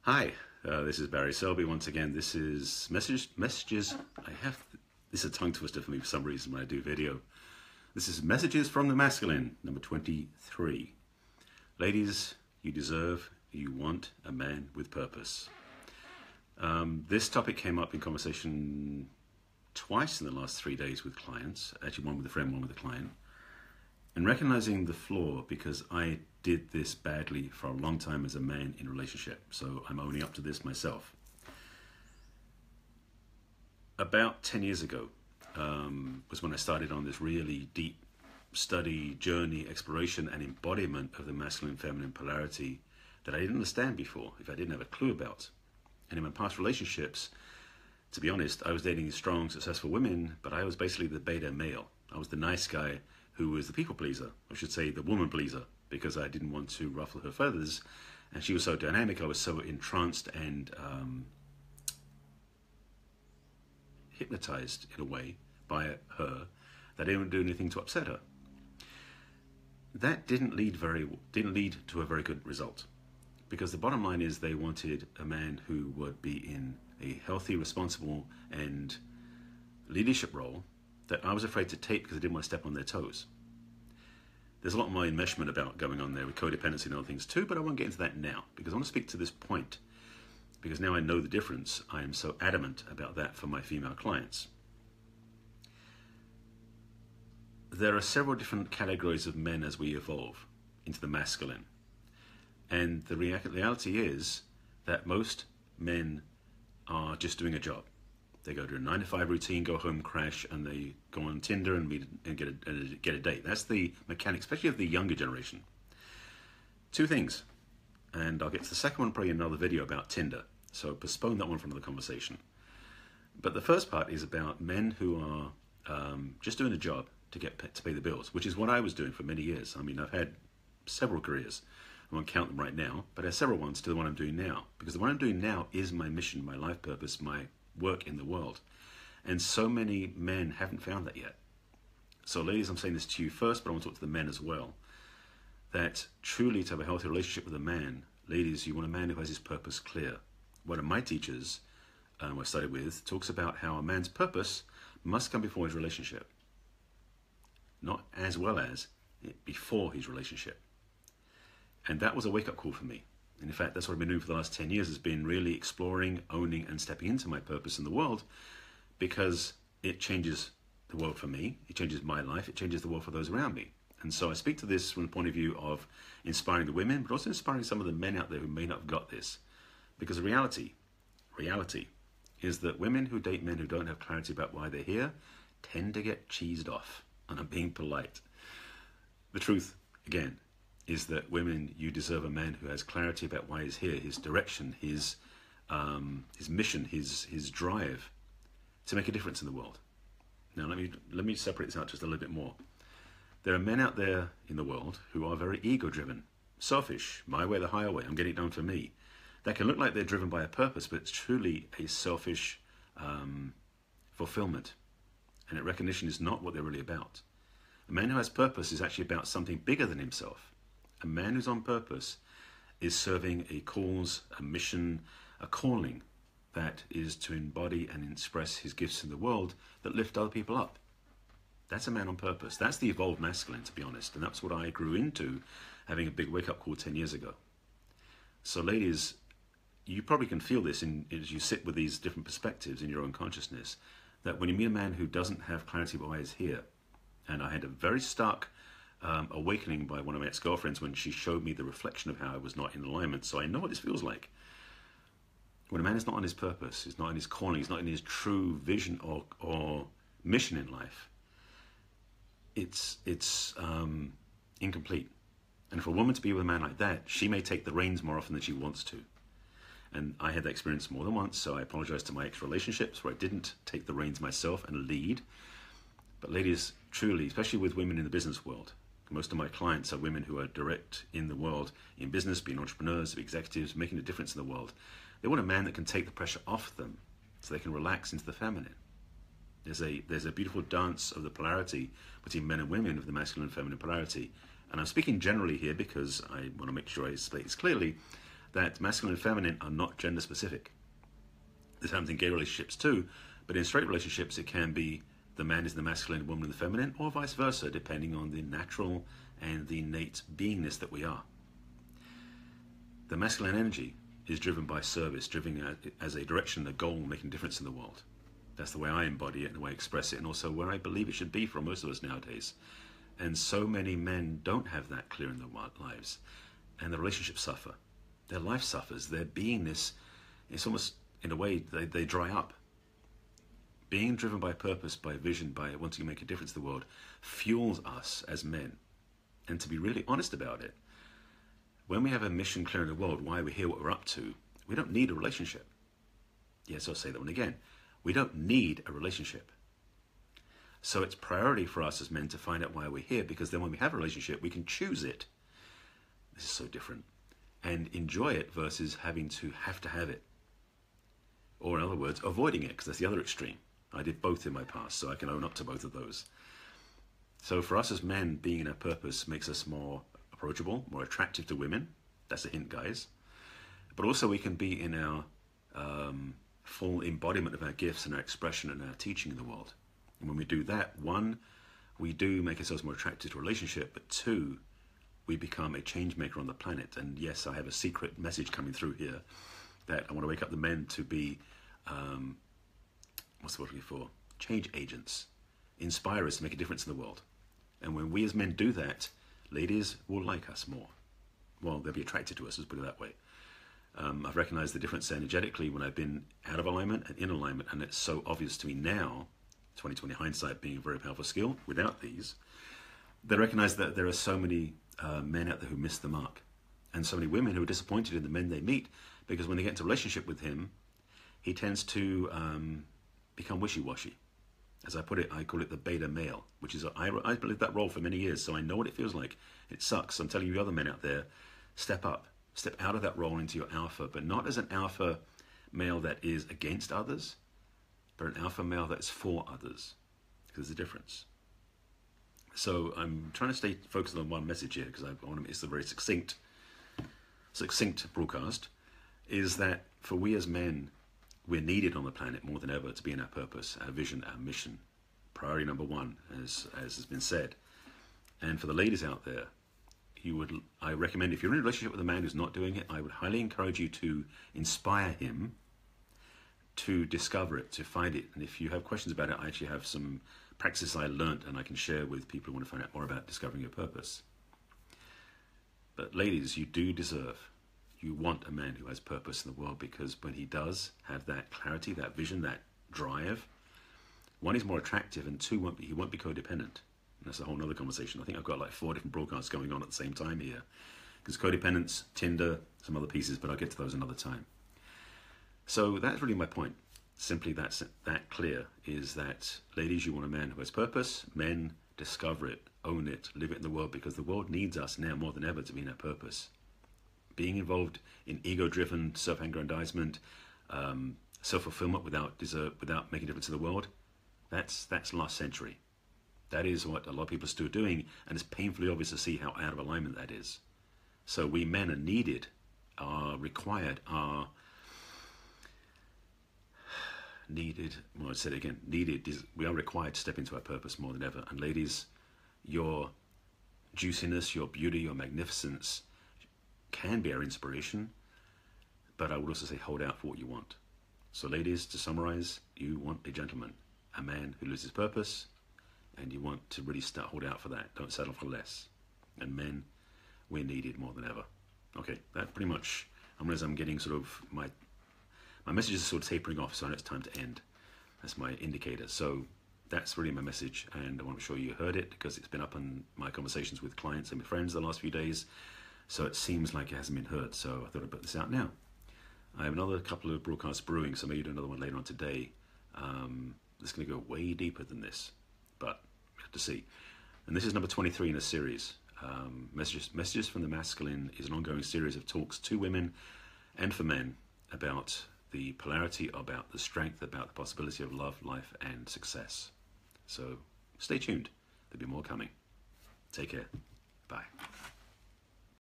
Hi, this is Barry Selby once again. This is messages. This is a tongue twister for me for some reason when I do video. This is Messages from the Masculine, number 23. Ladies, you want a man with purpose. This topic came up in conversation twice in the last 3 days with clients, actually one with a friend, one with a client. And recognizing the flaw, because I did this badly for a long time as a man in a relationship, so I'm owning up to this myself. About 10 years ago was when I started on this really deep study, journey, exploration, and embodiment of the masculine-feminine polarity that I didn't understand before, if I didn't have a clue about. And in my past relationships, to be honest, I was dating strong, successful women, but I was basically the beta male. I was the nice guy who was the people pleaser, I should say the woman pleaser, because I didn't want to ruffle her feathers. And she was so dynamic, I was so entranced and hypnotized in a way by her that I didn't do anything to upset her. That didn't lead to a very good result, because the bottom line is they wanted a man who would be in a healthy, responsible, and leadership role that I was afraid to take because I didn't want to step on their toes. There's a lot more enmeshment about going on there with codependency and other things too, but I won't get into that now because I want to speak to this point, because now I know the difference. I am so adamant about that for my female clients. There are several different categories of men as we evolve into the masculine. And the reality is that most men are just doing a job. They go to a 9-to-5 routine, go home, crash, and they go on Tinder and meet and get a date. That's the mechanic, especially of the younger generation. Two things, and I'll get to the second one probably in another video about Tinder, so postpone that one for another conversation. But the first part is about men who are just doing a job to pay the bills, which is what I was doing for many years. I mean, I've had several careers. I won't count them right now, but I have several ones to the one I'm doing now, because the one I'm doing now is my mission, my life purpose, my work in the world. And so many men haven't found that yet. So ladies, I'm saying this to you first, but I want to talk to the men as well. That truly to have a healthy relationship with a man, ladies, you want a man who has his purpose clear. One of my teachers who I studied with talks about how a man's purpose must come before his relationship. Not as well as before his relationship. And that was a wake-up call for me. And in fact, that's what I've been doing for the last 10 years, has been really exploring, owning, and stepping into my purpose in the world, because it changes the world for me, it changes my life, it changes the world for those around me. And so I speak to this from the point of view of inspiring the women, but also inspiring some of the men out there who may not have got this. Because the reality is that women who date men who don't have clarity about why they're here tend to get cheesed off, and I'm being polite. The truth, again, is that women, you deserve a man who has clarity about why he's here, his direction, his mission, his drive to make a difference in the world. Now let me separate this out just a little bit more. There are men out there in the world who are very ego-driven, selfish, my way or the highway, I'm getting it done for me. That can look like they're driven by a purpose, but it's truly a selfish fulfillment. And that recognition is not what they're really about. A man who has purpose is actually about something bigger than himself. A man who's on purpose is serving a cause, a mission, a calling that is to embody and express his gifts in the world that lift other people up. That's a man on purpose. That's the evolved masculine, to be honest. And that's what I grew into, having a big wake-up call 10 years ago. So ladies, you probably can feel this as you sit with these different perspectives in your own consciousness, that when you meet a man who doesn't have clarity about why he's here, and I had a very stark awakening by one of my ex-girlfriends when she showed me the reflection of how I was not in alignment. So I know what this feels like. When a man is not on his purpose, he's not in his calling, he's not in his true vision or mission in life, it's incomplete. And for a woman to be with a man like that, she may take the reins more often than she wants to. And I had that experience more than once, so I apologize to my ex-relationships where I didn't take the reins myself and lead. But ladies, truly, especially with women in the business world, most of my clients are women who are direct in the world, in business, being entrepreneurs, executives, making a difference in the world. They want a man that can take the pressure off them so they can relax into the feminine. There's a beautiful dance of the polarity between men and women, of the masculine and feminine polarity. And I'm speaking generally here because I want to make sure I state this clearly, that masculine and feminine are not gender specific. This happens in gay relationships too, but in straight relationships it can be the man is the masculine, the woman is the feminine, or vice versa, depending on the natural and the innate beingness that we are. The masculine energy is driven by service, driven as a direction, a goal, making a difference in the world. That's the way I embody it and the way I express it, and also where I believe it should be for most of us nowadays. And so many men don't have that clear in their lives, and the relationships suffer. Their life suffers. Their beingness is almost, in a way, they dry up. Being driven by purpose, by vision, by wanting to make a difference in the world, fuels us as men. And to be really honest about it, when we have a mission clear in the world, why we're here, what we're up to, we don't need a relationship. Yes, I'll say that one again. We don't need a relationship. So it's priority for us as men to find out why we're here, because then when we have a relationship, we can choose it. This is so different. And enjoy it versus having to have it. Or in other words, avoiding it, because that's the other extreme. I did both in my past, so I can own up to both of those. So for us as men, being in our purpose makes us more approachable, more attractive to women. That's a hint, guys. But also we can be in our full embodiment of our gifts and our expression and our teaching in the world. And when we do that, one, we do make ourselves more attractive to a relationship, but two, we become a change maker on the planet. And yes, I have a secret message coming through here that I want to wake up the men to be, what's the word I'm looking for? Change agents. Inspire us to make a difference in the world. And when we as men do that, ladies will like us more. Well, they'll be attracted to us, let's put it that way. I've recognized the difference energetically when I've been out of alignment and in alignment, and it's so obvious to me now, 2020 hindsight being a very powerful skill, without these, they recognize that there are so many men out there who miss the mark, and so many women who are disappointed in the men they meet, because when they get into a relationship with him, he tends to become wishy-washy. As I put it, I call it the beta male, which is, I played that role for many years, so I know what it feels like. It sucks. I'm telling you other men out there, step up. Step out of that role into your alpha, but not as an alpha male that is against others, but an alpha male that's for others, because there's a difference. So I'm trying to stay focused on one message here, because I want to make this a very succinct broadcast, is that for we as men, we're needed on the planet more than ever to be in our purpose, our vision, our mission. Priority number one, as has been said. And for the ladies out there, I recommend, if you're in a relationship with a man who's not doing it, I would highly encourage you to inspire him to discover it, to find it. And if you have questions about it, I actually have some practices I learned and I can share with people who want to find out more about discovering your purpose. But ladies, you do deserve, you want a man who has purpose in the world, because when he does have that clarity, that vision, that drive, one, he's more attractive, and two, he won't be codependent. That's a whole other conversation. I think I've got like 4 different broadcasts going on at the same time here. Because codependence, Tinder, some other pieces, but I'll get to those another time. So that's really my point. Simply that clear is that, ladies, you want a man who has purpose. Men, discover it, own it, live it in the world, because the world needs us now more than ever to be in our purpose. Being involved in ego-driven self-aggrandizement, self-fulfillment without making a difference in the world, that's last century. That is what a lot of people are still doing, and it's painfully obvious to see how out of alignment that is. So we men are needed, are required, are needed. Well, I said it again, needed. We are required to step into our purpose more than ever. And ladies, your juiciness, your beauty, your magnificence can be our inspiration, but I would also say hold out for what you want. So ladies, to summarize, you want a gentleman, a man who lives his purpose, and you want to really hold out for that. Don't settle for less. And men, we're needed more than ever. Okay, that pretty much, as I'm getting sort of, my messages are sort of tapering off, so I know it's time to end. That's my indicator. So that's really my message, and I want to make sure you heard it, because it's been up in my conversations with clients and with friends the last few days, so it seems like it hasn't been heard, so I thought I'd put this out now. I have another couple of broadcasts brewing, so maybe do another one later on today. It's going to go way deeper than this, but we have to see. And this is number 23 in a series. Messages from the Masculine is an ongoing series of talks to women and for men about the polarity, about the strength, about the possibility of love, life, and success. So stay tuned. There'll be more coming. Take care. Bye.